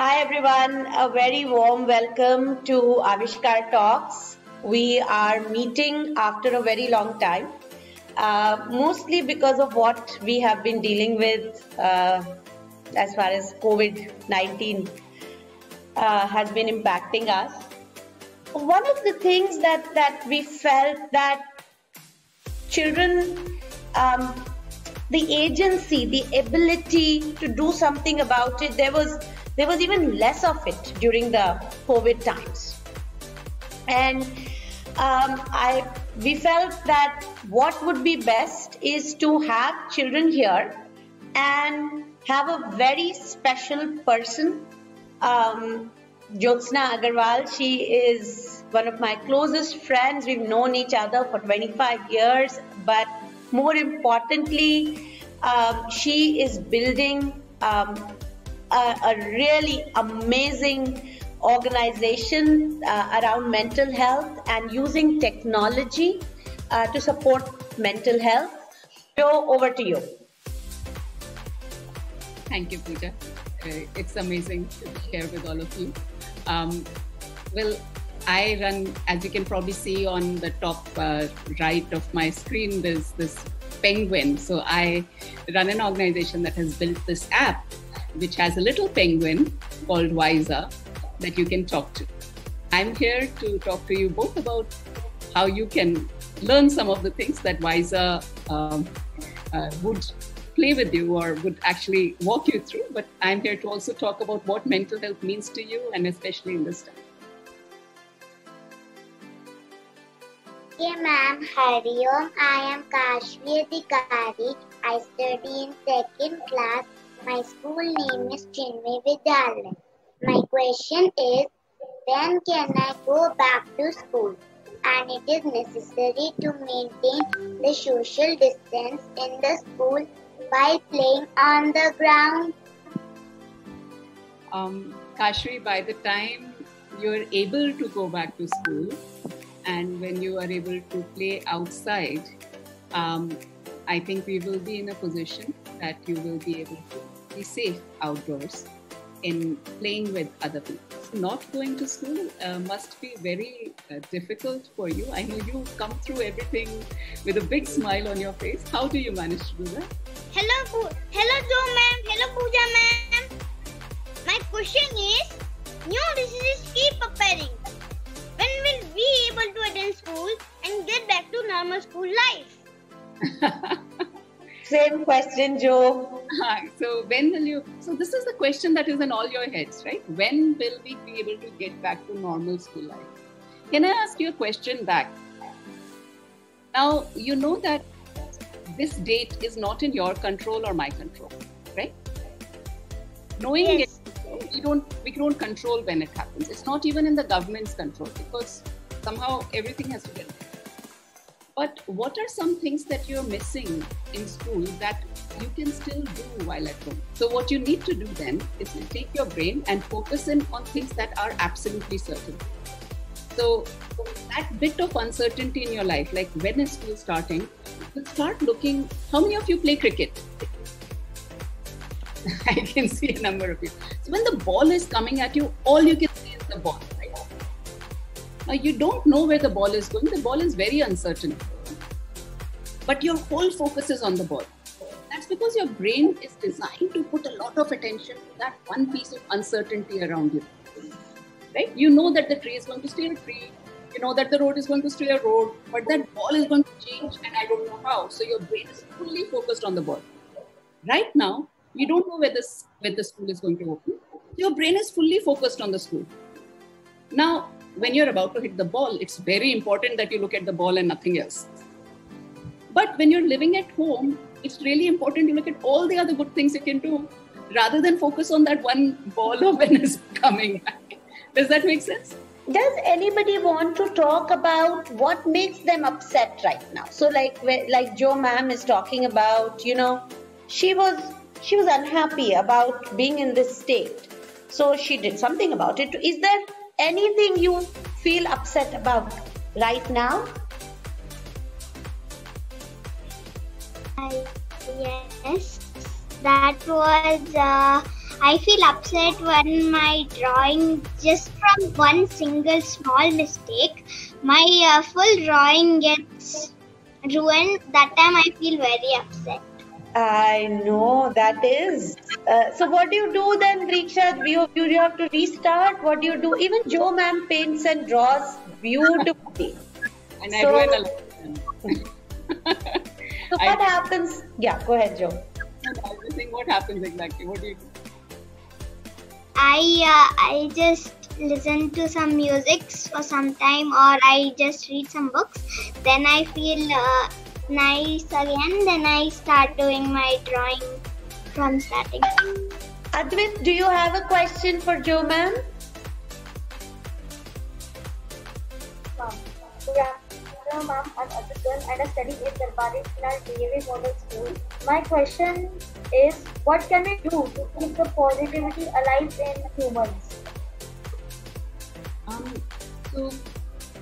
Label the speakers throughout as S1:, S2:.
S1: Hi everyone, a very warm welcome to Avishkar Talks. We are meeting after a very long time, mostly because of what we have been dealing with as far as COVID-19 has been impacting us. One of the things that we felt that children, the agency, the ability to do something about it, there was even less of it during the COVID times. And we felt that what would be best is to have children here and have a very special person. Jyotsna Agarwal, she is one of my closest friends. We've known each other for 25 years, but more importantly, she is building a really amazing organization around mental health and using technology to support mental health. So over to you.
S2: Thank you, Pooja. It's amazing to share with all of you. Well, I run, as you can probably see on the top right of my screen, there's this penguin. So I run an organization that has built this app, which has a little penguin called Wiser that you can talk to. I'm here to talk to you both about how you can learn some of the things that Wiser would play with you or would actually walk you through. But I'm here to also talk about what mental health means to you, and especially in this time.
S3: Hey ma'am, Hari Om. I am Kashvi Adhikari. I study in 2nd class. My school name is Chinmay Vidyalaya. My question is, when can I go back to school? And it is necessary to maintain the social distance in the school by playing on the ground.
S2: Kashvi, by the time you're able to go back to school and when you are able to play outside, I think we will be in a position that you will be able to be safe outdoors in playing with other people. So not going to school must be very difficult for you. I know you come through everything with a big smile on your face. How do you manage to do that?
S3: Hello Jo ma'am. Hello Pooja ma'am. My question is, new diseases keep appearing. When will we be able to attend school and get back to normal school life?
S1: Same question, Joe.
S2: So when will you? So this is the question that is in all your heads, right? When will we be able to get back to normal school life? Can I ask you a question back? Now, you know that this date is not in your control or my control, right? Knowing
S3: Yes.
S2: we don't control when it happens. It's not even in the government's control because somehow everything has to get. But what are some things that you're missing in school that you can still do while at home? So what you need to do then is to take your brain and focus in on things that are absolutely certain. So that bit of uncertainty in your life, like when is school starting, you'll start looking. How many of you play cricket? I can see a number of you. So when the ball is coming at you, all you can see is the ball, right? Now you don't know where the ball is going. The ball is very uncertain. But your whole focus is on the ball. That's because your brain is designed to put a lot of attention to that one piece of uncertainty around you. Right? You know that the tree is going to stay a tree. You know that the road is going to stay a road. But that ball is going to change and I don't know how. So your brain is fully focused on the ball. Right now, you don't know where the school is going to open. Your brain is fully focused on the school. Now, when you're about to hit the ball, it's very important that you look at the ball and nothing else. But when you're living at home, it's really important to look at all the other good things you can do rather than focus on that one ball of when it's coming back. Does that make sense?
S1: Does anybody want to talk about what makes them upset right now? So like Joe ma'am is talking about, she was unhappy about being in this state. So she did something about it. Is there anything you feel upset about right now?
S3: Yes, that was I feel upset when my drawing, just from one single small mistake, my full drawing gets ruined. That time I feel very upset.
S1: I know that is. So what do you do then, Riksha? You have to restart. What do you do? Even Joe ma'am paints and draws beautifully.
S2: And I ruin a lot.
S1: So what happens? Yeah, go ahead, Joe.
S2: I was saying, what happens exactly? What do you do?
S3: I just listen to some music for some time, or I just read some books. Then I feel nice again. Then I start doing my drawing from starting.
S1: Advait, do you have a question for Joe ma'am?
S4: Good afternoon, ma'am. I'm Advait and I study in Darbari Final DAV Model School. My question is, what can we do to keep the positivity alive in humans?
S2: So,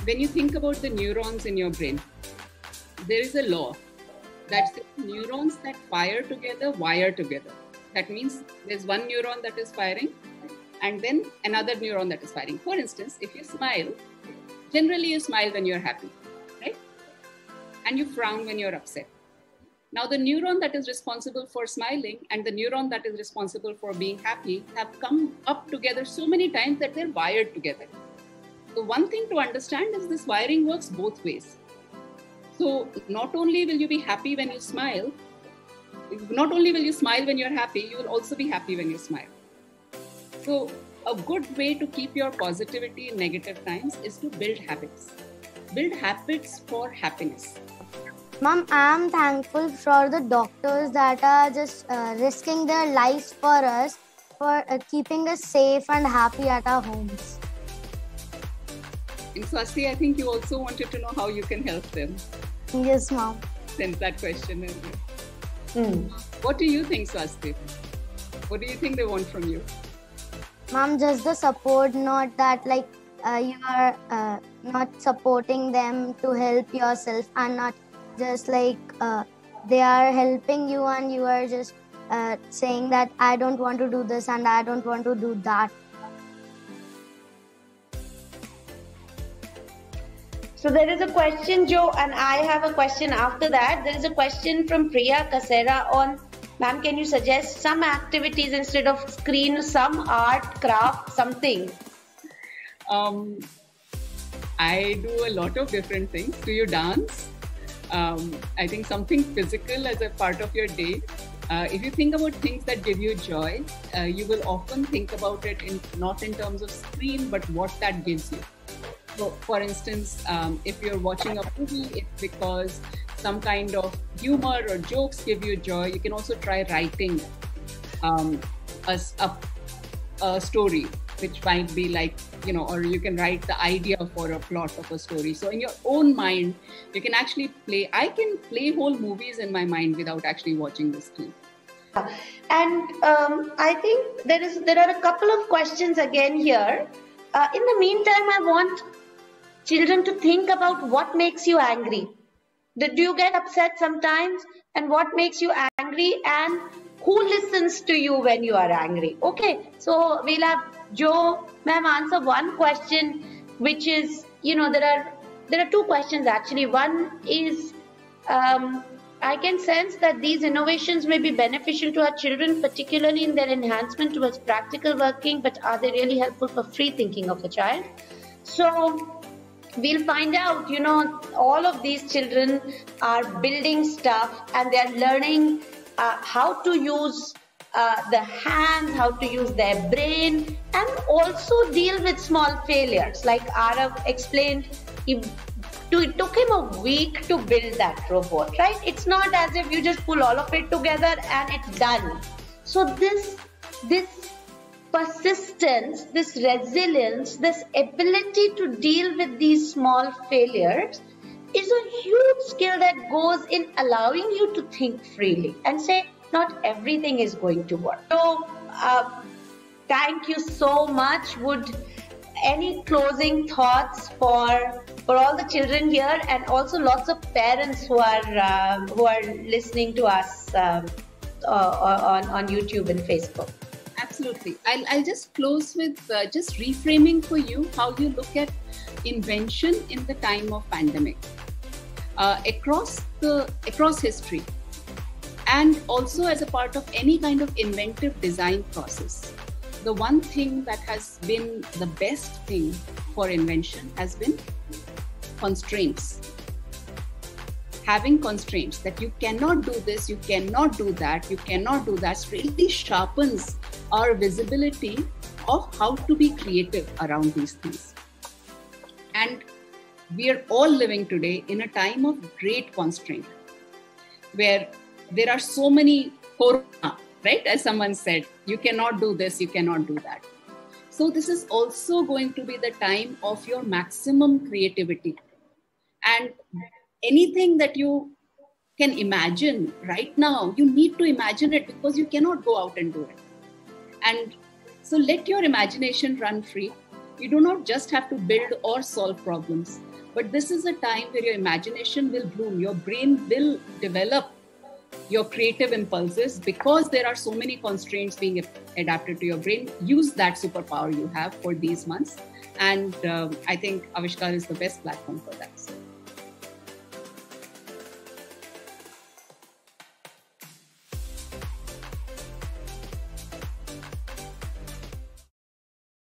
S2: when you think about the neurons in your brain, there is a law that says neurons that fire together wire together. That means there's one neuron that is firing and then another neuron that is firing. For instance, if you smile, generally you smile when you're happy, right? And you frown when you're upset. Now, the neuron that is responsible for smiling and the neuron that is responsible for being happy have come up together so many times that they're wired together. So one thing to understand is this wiring works both ways. So not only will you be happy when you smile, not only will you smile when you're happy, you will also be happy when you smile. So a good way to keep your positivity in negative times is to build habits. Build habits for happiness.
S5: Mom, I am thankful for the doctors that are just risking their lives for us, for keeping us safe and happy at our homes.
S2: And Swasti, I think you also wanted to know how you can help them.
S5: Yes, Mom.
S2: Since that question is What do you think, Swasti? What do you think they want from you?
S5: Mom, just the support, not that like you are not supporting them to help yourself, and not just like they are helping you and you are just saying that I don't want to do this and I don't want to do that.
S1: So there is a question, Joe, and I have a question after that. There is a question from Priya Kasera on, ma'am, can you suggest some activities instead of screen, some art, craft, something?
S2: I do a lot of different things. Do you dance? I think something physical as a part of your day. If you think about things that give you joy, you will often think about it not in terms of screen, but what that gives you. So, for instance, if you're watching a movie, it's because some kind of humor or jokes give you joy. You can also try writing a story, which might be like, or you can write the idea for a plot of a story. So in your own mind, you can actually I can play whole movies in my mind without actually watching the screen.
S1: And I think there are a couple of questions again here. In the meantime, I want children to think about what makes you angry. Do you get upset sometimes? And what makes you angry? And who listens to you when you are angry? Okay, so we'll have Joe, ma'am, answer one question, which is, there are two questions actually. One is, I can sense that these innovations may be beneficial to our children, particularly in their enhancement towards practical working, but are they really helpful for free thinking of a child? So we'll find out, all of these children are building stuff and they are learning how to use the hands, how to use their brain, and also deal with small failures. Like Arav explained, it took him a week to build that robot, right? It's not as if you just pull all of it together and it's done. So this persistence, this resilience, this ability to deal with these small failures is a huge skill that goes in allowing you to think freely and say, not everything is going to work. So, thank you so much. Would any closing thoughts for all the children here, and also lots of parents who are listening to us on YouTube and Facebook?
S2: Absolutely. I'll just close with just reframing for you how you look at invention in the time of pandemic across history, and also as a part of any kind of inventive design process. The one thing that has been the best thing for invention has been constraints. Having constraints that you cannot do this, you cannot do that, you cannot do that, really sharpens our visibility of how to be creative around these things. And we are all living today in a time of great constraint, where there are so many corona, right? As someone said, you cannot do this, you cannot do that. So this is also going to be the time of your maximum creativity. And anything that you can imagine right now, you need to imagine it, because you cannot go out and do it. And so let your imagination run free. You do not just have to build or solve problems, but this is a time where your imagination will bloom. Your brain will develop your creative impulses, because there are so many constraints being adapted to your brain. Use that superpower you have for these months. And I think Avishkar is the best platform for that.